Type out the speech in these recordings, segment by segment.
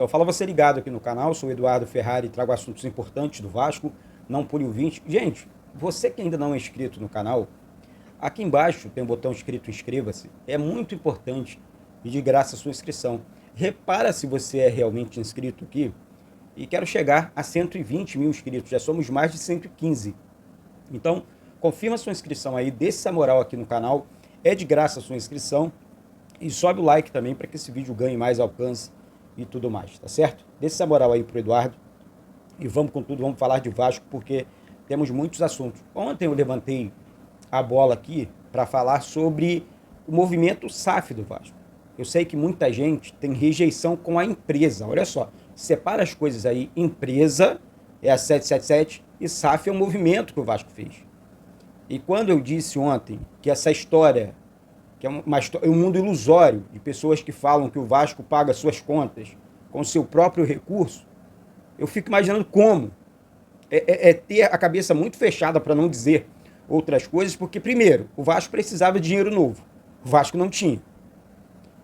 Eu falo você ligado aqui no canal, sou o Eduardo Ferrari e trago assuntos importantes do Vasco, não pule o 20. Gente, você que ainda não é inscrito no canal, aqui embaixo tem um botão escrito inscreva-se, é muito importante e de graça a sua inscrição. Repara se você é realmente inscrito aqui e quero chegar a 120 mil inscritos, já somos mais de 115. Então, confirma sua inscrição aí, deixa essa moral aqui no canal, é de graça a sua inscrição e sobe o like também para que esse vídeo ganhe mais alcance e tudo mais, tá certo? Deixa essa moral aí pro Eduardo e vamos com tudo, vamos falar de Vasco porque temos muitos assuntos. Ontem eu levantei a bola aqui para falar sobre o movimento SAF do Vasco. Eu sei que muita gente tem rejeição com a empresa, olha só, separa as coisas aí, empresa é a 777 e SAF é o movimento que o Vasco fez. E quando eu disse ontem que essa história, que é um mundo ilusório de pessoas que falam que o Vasco paga suas contas com seu próprio recurso, eu fico imaginando como. É ter a cabeça muito fechada para não dizer outras coisas, porque, primeiro, o Vasco precisava de dinheiro novo. O Vasco não tinha.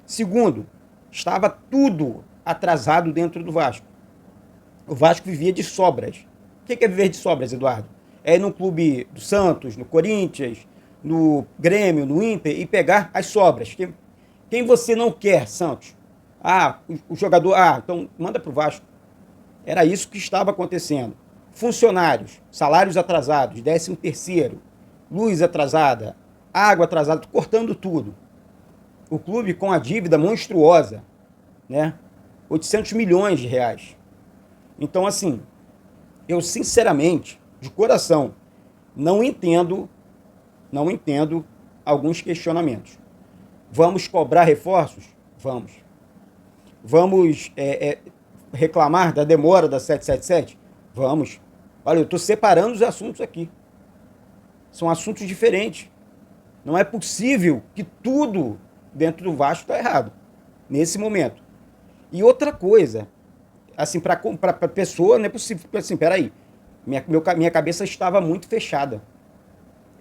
Segundo, estava tudo atrasado dentro do Vasco. O Vasco vivia de sobras. O que é viver de sobras, Eduardo? É ir no clube do Santos, no Corinthians, no Grêmio, no Inter e pegar as sobras. Quem você não quer, Santos? Ah, o jogador... Ah, então manda para o Vasco. Era isso que estava acontecendo. Funcionários, salários atrasados, 13º, luz atrasada, água atrasada, cortando tudo. O clube com a dívida monstruosa, né? 800 milhões de reais. Então, assim, eu sinceramente, de coração, não entendo alguns questionamentos. Vamos cobrar reforços? Vamos. Vamos reclamar da demora da 777? Vamos. Olha, eu estou separando os assuntos aqui. São assuntos diferentes. Não é possível que tudo dentro do Vasco está errado, nesse momento. E outra coisa, assim, para a pessoa, não é possível, assim, peraí, minha cabeça estava muito fechada.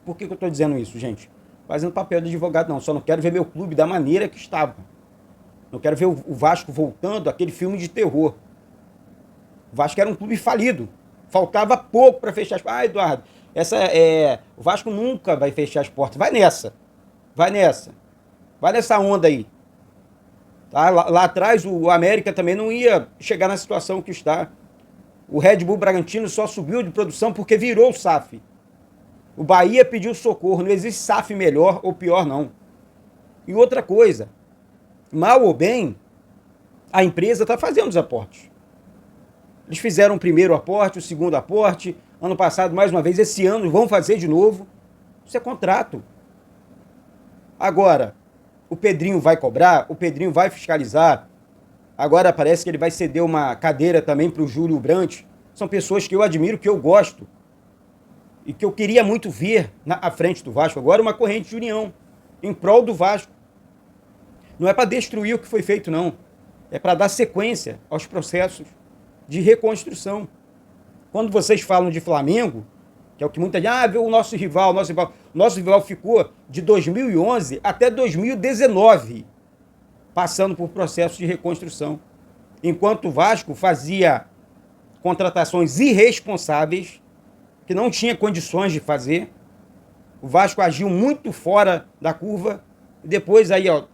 Por que eu estou dizendo isso, gente? Fazendo papel de advogado, não. Só não quero ver meu clube da maneira que estava. Não quero ver o Vasco voltando àquele filme de terror. O Vasco era um clube falido. Faltava pouco para fechar as portas. Ah, Eduardo, o Vasco nunca vai fechar as portas. Vai nessa. Vai nessa. Vai nessa onda aí. Tá? Lá atrás, o América também não ia chegar na situação que está. O Red Bull Bragantino só subiu de produção porque virou o SAF. O Bahia pediu socorro. Não existe SAF melhor ou pior, não. E outra coisa, mal ou bem, a empresa está fazendo os aportes. Eles fizeram o primeiro aporte, o segundo aporte, ano passado mais uma vez, esse ano vão fazer de novo. Isso é contrato. Agora, o Pedrinho vai cobrar, o Pedrinho vai fiscalizar. Agora parece que ele vai ceder uma cadeira também para o Júlio Brandt. São pessoas que eu admiro, que eu gosto. E que eu queria muito ver à frente do Vasco. Agora uma corrente de união em prol do Vasco. Não é para destruir o que foi feito, não. É para dar sequência aos processos de reconstrução. Quando vocês falam de Flamengo, que é o que muita gente... vê o nosso rival, Nosso rival ficou de 2011 até 2019, passando por processo de reconstrução. Enquanto o Vasco fazia contratações irresponsáveis, que não tinha condições de fazer, o Vasco agiu muito fora da curva, e depois aí, ó,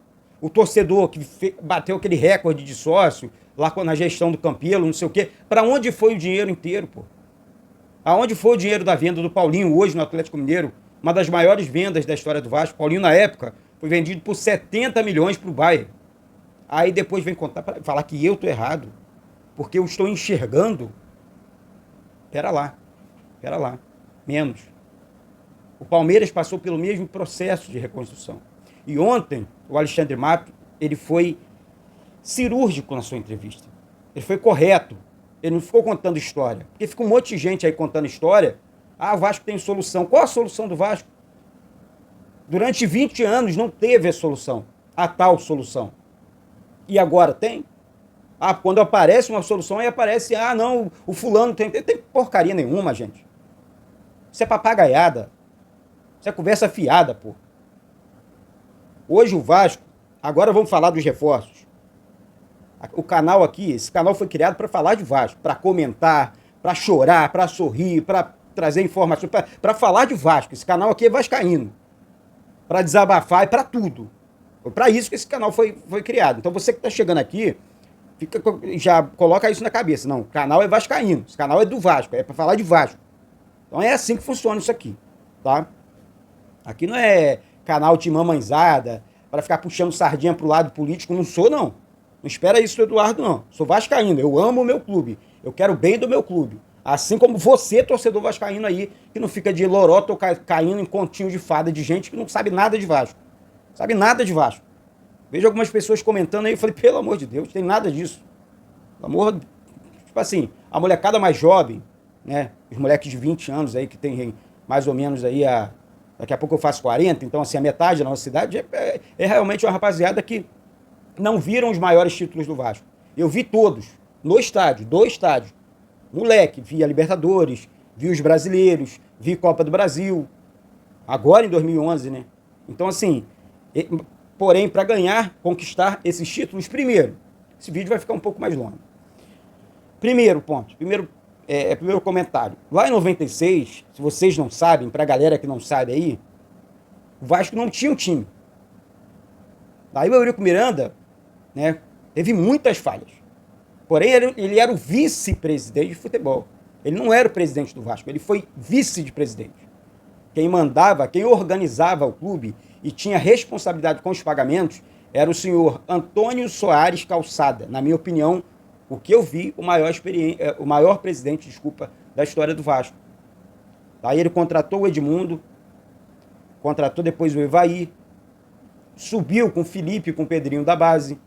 o torcedor que bateu aquele recorde de sócio, lá na gestão do Campelo, não sei o quê, para onde foi o dinheiro inteiro, pô? Aonde foi o dinheiro da venda do Paulinho hoje no Atlético Mineiro? Uma das maiores vendas da história do Vasco. Paulinho, na época, foi vendido por 70 milhões para o Bayern. Aí depois vem falar que eu estou errado, porque eu estou enxergando. Pera lá. Menos. O Palmeiras passou pelo mesmo processo de reconstrução. E ontem, o Alexandre Matos, ele foi cirúrgico na sua entrevista. Ele foi correto. Ele não ficou contando história. Porque fica um monte de gente aí contando história. Ah, o Vasco tem solução. Qual a solução do Vasco? Durante 20 anos não teve a solução. A tal solução. E agora tem? Ah, quando aparece uma solução, aí aparece, não, o fulano tem porcaria nenhuma, gente. Isso é papagaiada. Isso é conversa fiada, pô. Hoje o Vasco, agora vamos falar dos reforços. O canal aqui, esse canal foi criado para falar de Vasco, para comentar, para chorar, para sorrir, para trazer informações, para falar de Vasco. Esse canal aqui é vascaíno. Para desabafar e para tudo. Foi para isso que esse canal foi criado. Então você que está chegando aqui, já coloca isso na cabeça. Não, o canal é vascaíno. Esse canal é do Vasco, é para falar de Vasco. Então é assim que funciona isso aqui, tá? Aqui não é canal de mamãezada, para ficar puxando sardinha pro lado político. Não sou, não. Não espera isso do Eduardo, não. Sou vascaíno, eu amo o meu clube. Eu quero o bem do meu clube. Assim como você, torcedor vascaíno aí, que não fica de lorota ou caindo em continho de fada de gente que não sabe nada de Vasco. Sabe nada de Vasco. Vejo algumas pessoas comentando aí, eu falei, pelo amor de Deus, tem nada disso. Pelo amor, tipo assim, a molecada mais jovem, né? Os moleques de 20 anos aí, que tem mais ou menos aí daqui a pouco eu faço 40, então assim, a metade da nossa cidade é realmente uma rapaziada que não viram os maiores títulos do Vasco. Eu vi todos, no estádio, do estádio. Moleque, vi a Libertadores, vi os brasileiros, vi Copa do Brasil, agora em 2011, né? Então assim, porém, para ganhar, conquistar esses títulos, primeiro, esse vídeo vai ficar um pouco mais longo. Primeiro ponto, primeiro comentário. Lá em 96, se vocês não sabem, pra galera que não sabe aí, o Vasco não tinha um time. Daí o Eurico Miranda, né, teve muitas falhas. Porém, ele era o vice-presidente de futebol. Ele não era o presidente do Vasco, ele foi vice de presidente. Quem mandava, quem organizava o clube e tinha responsabilidade com os pagamentos era o senhor Antônio Soares Calçada. Na minha opinião, o que eu vi, o maior presidente, da história do Vasco. Aí ele contratou o Edmundo, contratou depois o Evaí, subiu com o Felipe, com o Pedrinho da base.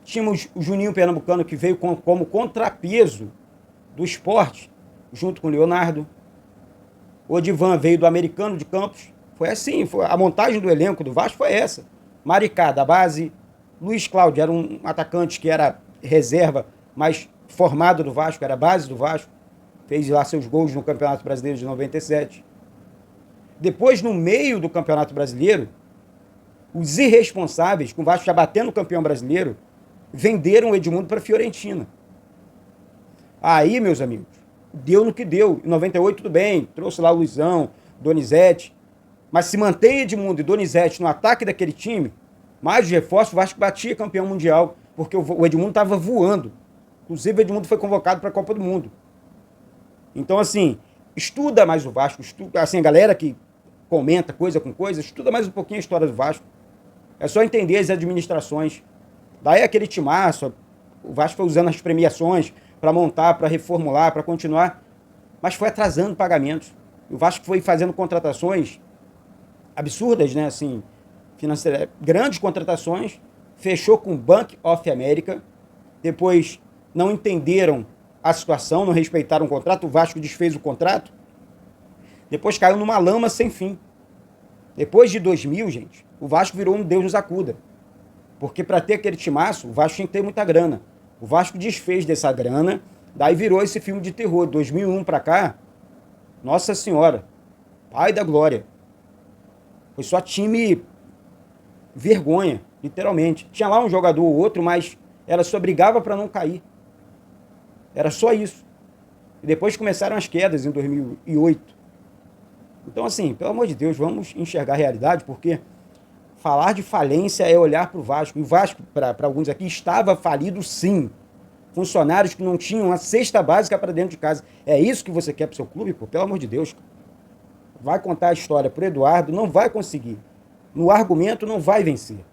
Tínhamos o Juninho Pernambucano, que veio como contrapeso do esporte, junto com o Leonardo. O Odivan veio do Americano de Campos. Foi assim, a montagem do elenco do Vasco foi essa. Maricá, da base. Luiz Cláudio era um atacante que era reserva, mas formado do Vasco, era base do Vasco. Fez lá seus gols no Campeonato Brasileiro de 97. Depois, no meio do Campeonato Brasileiro, os irresponsáveis, com o Vasco já batendo o campeão brasileiro, venderam o Edmundo para a Fiorentina. Aí, meus amigos, deu no que deu. Em 98, tudo bem, trouxe lá o Luizão, Donizete, mas se mantém Edmundo e Donizete no ataque daquele time, mais de reforço, o Vasco batia campeão mundial, porque o Edmundo estava voando. Inclusive, o Edmundo foi convocado para a Copa do Mundo. Então, assim, estuda mais o Vasco, assim, a galera que comenta coisa com coisa, estuda mais um pouquinho a história do Vasco. É só entender as administrações. Daí aquele timaço, o Vasco foi usando as premiações para montar, para reformular, para continuar, mas foi atrasando pagamentos. O Vasco foi fazendo contratações absurdas, né, assim, financeiras, grandes contratações, fechou com o Bank of America, depois não entenderam a situação, não respeitaram o contrato, o Vasco desfez o contrato, depois caiu numa lama sem fim. Depois de 2000, gente, o Vasco virou um Deus nos acuda. Porque para ter aquele timaço, o Vasco tinha que ter muita grana. O Vasco desfez dessa grana, daí virou esse filme de terror. 2001 para cá, Nossa Senhora, Pai da Glória. Foi só time vergonha, literalmente. Tinha lá um jogador ou outro, mas ela só brigava para não cair. Era só isso. E depois começaram as quedas em 2008. Então, assim, pelo amor de Deus, vamos enxergar a realidade, porque falar de falência é olhar para o Vasco. E o Vasco, para alguns aqui, estava falido sim. Funcionários que não tinham a cesta básica para dentro de casa. É isso que você quer para o seu clube? Pô, pelo amor de Deus. Vai contar a história para o Eduardo, não vai conseguir. No argumento, não vai vencer.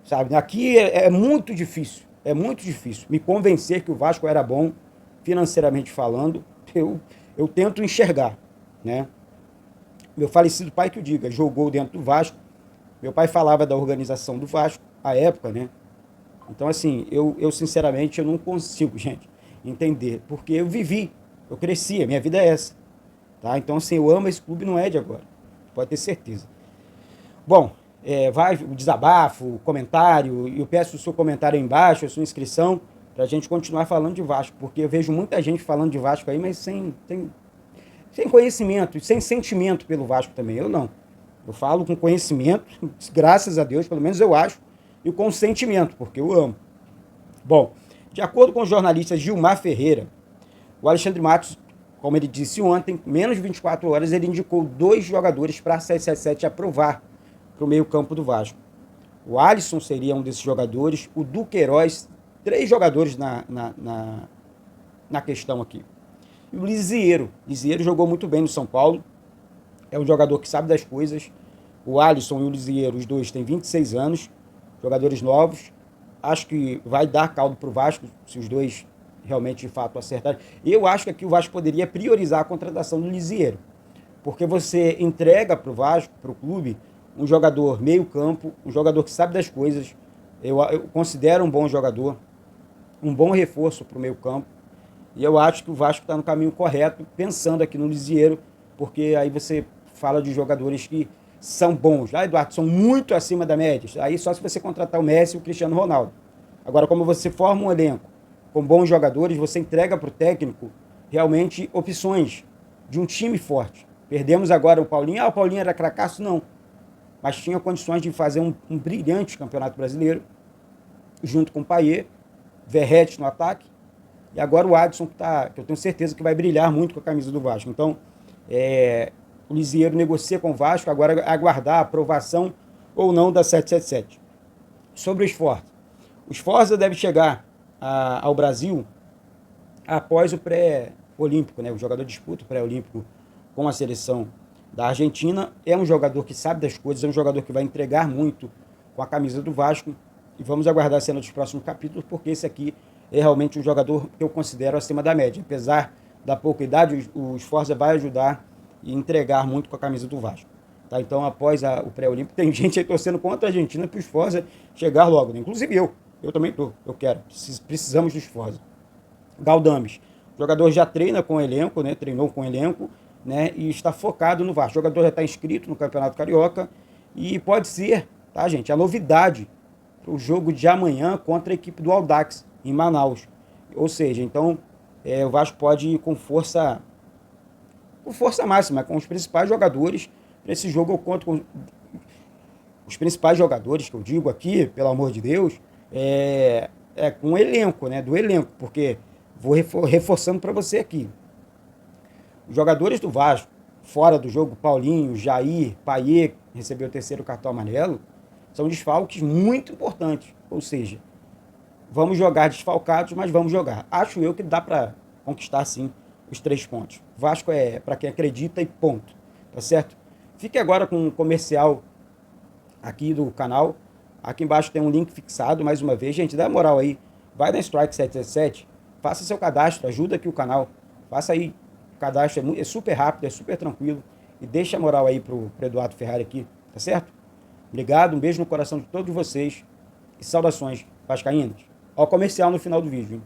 Sabe, aqui é muito difícil. É muito difícil me convencer que o Vasco era bom, financeiramente falando. Eu tento enxergar, né? Meu falecido pai que o diga, jogou dentro do Vasco. Meu pai falava da organização do Vasco, à época, né? Então, assim, eu sinceramente, eu não consigo, gente, entender. Porque eu vivi, eu cresci, a minha vida é essa. Tá? Então, assim, eu amo esse clube, não é de agora. Pode ter certeza. Bom, vai o desabafo, o comentário, e eu peço o seu comentário aí embaixo, a sua inscrição, para a gente continuar falando de Vasco. Porque eu vejo muita gente falando de Vasco aí, mas sem conhecimento, sem sentimento pelo Vasco também. Eu não. Eu falo com conhecimento, graças a Deus, pelo menos eu acho. e com sentimento, porque eu amo. Bom, de acordo com o jornalista Gilmar Ferreira, o Alexandre Matos, como ele disse ontem, menos de 24 horas, ele indicou 2 jogadores para a 777 aprovar para o meio-campo do Vasco. O Alisson seria um desses jogadores, o Duqueiroz, 3 jogadores na questão aqui. E o Lisieiro jogou muito bem no São Paulo, é um jogador que sabe das coisas. O Alisson e o Lisieiro, os dois têm 26 anos, jogadores novos. Acho que vai dar caldo para o Vasco, se os dois realmente de fato acertarem. Eu acho que aqui o Vasco poderia priorizar a contratação do Lisieiro, porque você entrega para o Vasco, para o clube, um jogador meio campo, um jogador que sabe das coisas. Eu considero um bom jogador, um bom reforço para o meio campo, e eu acho que o Vasco está no caminho correto, pensando aqui no Lisieiro, porque aí você fala de jogadores que são bons. Eduardo, são muito acima da média. Aí só se você contratar o Messi e o Cristiano Ronaldo. Agora, como você forma um elenco com bons jogadores, você entrega para o técnico realmente opções de um time forte. Perdemos agora o Paulinho. O Paulinho era cracaço? Não. Mas tinha condições de fazer um brilhante campeonato brasileiro, junto com o Payet, Verratti no ataque, e agora o Adson, que eu tenho certeza que vai brilhar muito com a camisa do Vasco. Então, o Lisieiro negocia com o Vasco, agora aguardar a aprovação ou não da 777. Sobre o Sforza. O Sforza deve chegar ao Brasil após o pré-olímpico, né? O jogador disputa o pré-olímpico com a seleção da Argentina. É um jogador que sabe das coisas, é um jogador que vai entregar muito com a camisa do Vasco. E vamos aguardar a cena dos próximos capítulos, porque esse aqui é realmente um jogador que eu considero acima da média. Apesar da pouca idade, o Sforza vai ajudar e entregar muito com a camisa do Vasco. Tá? Então, após o pré-olímpico, tem gente aí torcendo contra a Argentina para o Sforza chegar logo. Né? Inclusive eu também estou, eu quero. Precisamos do Sforza. Galdames, o jogador já treina com o elenco, né? Treinou com o elenco, né? E está focado no Vasco. O jogador já está inscrito no Campeonato Carioca e pode ser, tá, gente, a novidade para o jogo de amanhã contra a equipe do Audax, em Manaus. Ou seja, então, o Vasco pode ir com força máxima, com os principais jogadores. Para esse jogo eu conto com os principais jogadores, que eu digo aqui, pelo amor de Deus, com o elenco, né? Do elenco, porque vou reforçando para você aqui. Os jogadores do Vasco, fora do jogo, Paulinho, Jair, Payet, recebeu o 3º cartão amarelo, são desfalques muito importantes. Ou seja, vamos jogar desfalcados, mas vamos jogar. Acho eu que dá para conquistar, sim, os 3 pontos. Vasco é para quem acredita e ponto. Tá certo? Fique agora com um comercial aqui do canal. Aqui embaixo tem um link fixado, mais uma vez. Gente, dá moral aí. Vai na Strike 777, faça seu cadastro, ajuda aqui o canal. Faça aí o cadastro, é super rápido, é super tranquilo. E deixa a moral aí pro Eduardo Ferrari aqui, tá certo? Obrigado, um beijo no coração de todos vocês. E saudações vascaínas. Ó o comercial no final do vídeo, hein?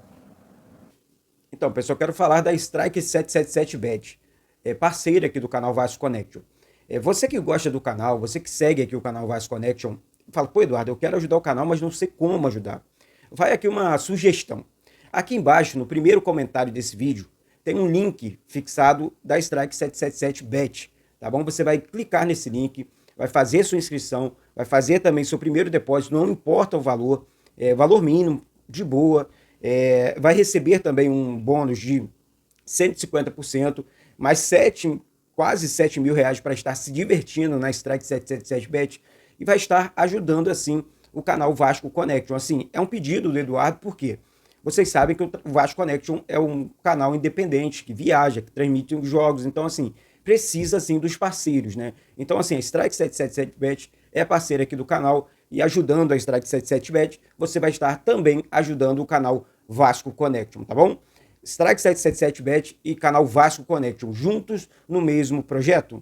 Então, pessoal, eu quero falar da Strike 777Bet, parceira aqui do canal Vasco Connection. Você que gosta do canal, você que segue aqui o canal Vasco Connection, fala, pô, Eduardo, eu quero ajudar o canal, mas não sei como ajudar. Vai aqui uma sugestão. Aqui embaixo, no primeiro comentário desse vídeo, tem um link fixado da Strike 777Bet, tá bom? Você vai clicar nesse link, vai fazer sua inscrição, vai fazer também seu primeiro depósito, não importa o valor, valor mínimo, de boa, vai receber também um bônus de 150%, mais quase 7 mil reais para estar se divertindo na Strike 777Bet e vai estar ajudando assim o canal Vasco Connection. Assim, é um pedido do Eduardo, porque vocês sabem que o Vasco Connection é um canal independente, que viaja, que transmite os jogos, então assim, precisa assim dos parceiros, né? Então assim, a Strike 777Bet é parceira aqui do canal e ajudando a Strike 777Bet, você vai estar também ajudando o canal Vasco Connection, tá bom? Strike 777Bet e canal Vasco Connection, juntos no mesmo projeto.